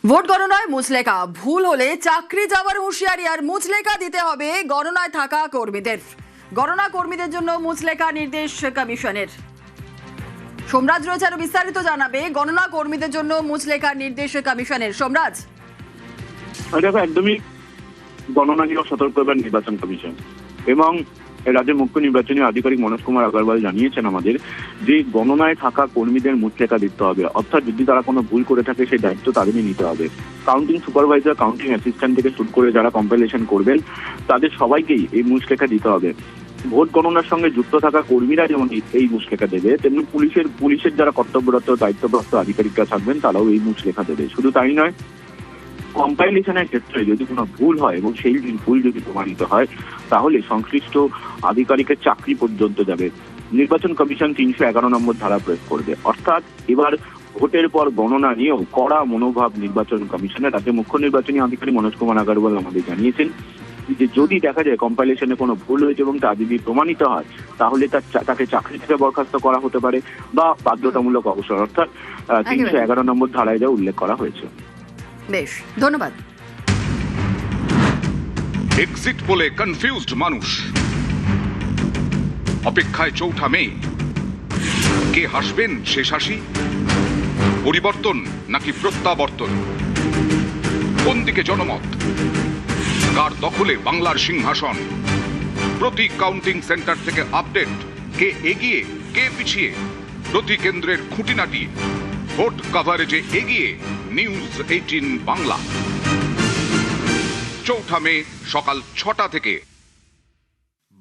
Vote গণনায় মুচলেকা ভুল হলে চাকরি যাওয়ার হুঁশিয়ারি, আর মুচলেকা দিতে হবে গণনায় থাকা কর্মীদের। গণনা কর্মীদের জন্য মুচলেকা নির্দেশ কমিশনের। সোমরাজ রয়েছে আরো বিস্তারিত জানাবে। গণনা কর্মীদের জন্য মুচলেকার নির্দেশ কমিশনের। সোমরাজ, দেখো, একদমই গণনা নিয়ে সতর্ক এবার নির্বাচন কমিশন এবং রাজ্যের মুখ্য নির্বাচনী আধিকারিক মনোজ কুমার আগরওয়াল জানিয়েছেন আমাদের যে গণনায় থাকা কর্মীদের মুচলেকা দিতে হবে, অর্থাৎ যদি তারা কোনো ভুল করে থাকে সেই দায়িত্ব তাদেরই নিতে হবে। কাউন্টিং সুপারভাইজার, কাউন্টিং অ্যাসিস্ট্যান্ট থেকে শুরু করে যারা কম্পাইলেশন করবেন তাদের সবাইকেই এই মুচলেকা দিতে হবে। ভোট গণনার সঙ্গে যুক্ত থাকা কর্মীরা যেমন এই মুচলেখা দেবে, তেমনি পুলিশের যারা কর্তব্যরত দায়িত্বপ্রাপ্ত আধিকারিকরা থাকবেন তারাও এই মুচলেখা দেবে। শুধু তাই নয়, কম্পাইলেশনের ক্ষেত্রে যদি কোনো ভুল হয় এবং সেই ভুল যদি প্রমাণিত হয় তাহলে সংশ্লিষ্ট আধিকারিকের চাকরি পর্যন্ত যাবে। নির্বাচন কমিশন 311 নম্বর ধারা প্রয়োগ করবে। অর্থাৎ এবার ভোটের পর গণনা নিয়েও কড়া মনোভাব নির্বাচন কমিশনের। রাজ্যের মুখ্য নির্বাচনী আধিকারিক মনোজ কুমার আগরওয়াল আমাদের জানিয়েছেন যে যদি দেখা যায় কম্পাইলেশনে কোনো ভুল হয়েছে এবং তা যদি প্রমাণিত হয় তাহলে তাকে চাকরি থেকে বরখাস্ত করা হতে পারে বা বাধ্যতামূলক অবসর, অর্থাৎ 311 নম্বর ধারায় যা উল্লেখ করা হয়েছে। বেশ, ধন্যবাদ। এক্সিট বলে কনফিউজড মানুষ, অপেক্ষায় 4 মে। কে হাসবেন শেষ হাসি? পরিবর্তন নাকি প্রত্যাবর্তন? কোন দিকে জনমত? কার দখলে বাংলার সিংহাসন? প্রতি কাউন্টিং সেন্টার থেকে আপডেট, কে এগিয়ে কে পিছিয়ে, প্রতি কেন্দ্রের খুঁটিনাটি, ভোট কভারেজে এগিয়ে নিউজ 18 বাংলা। 4 মে সকাল 6টা থেকে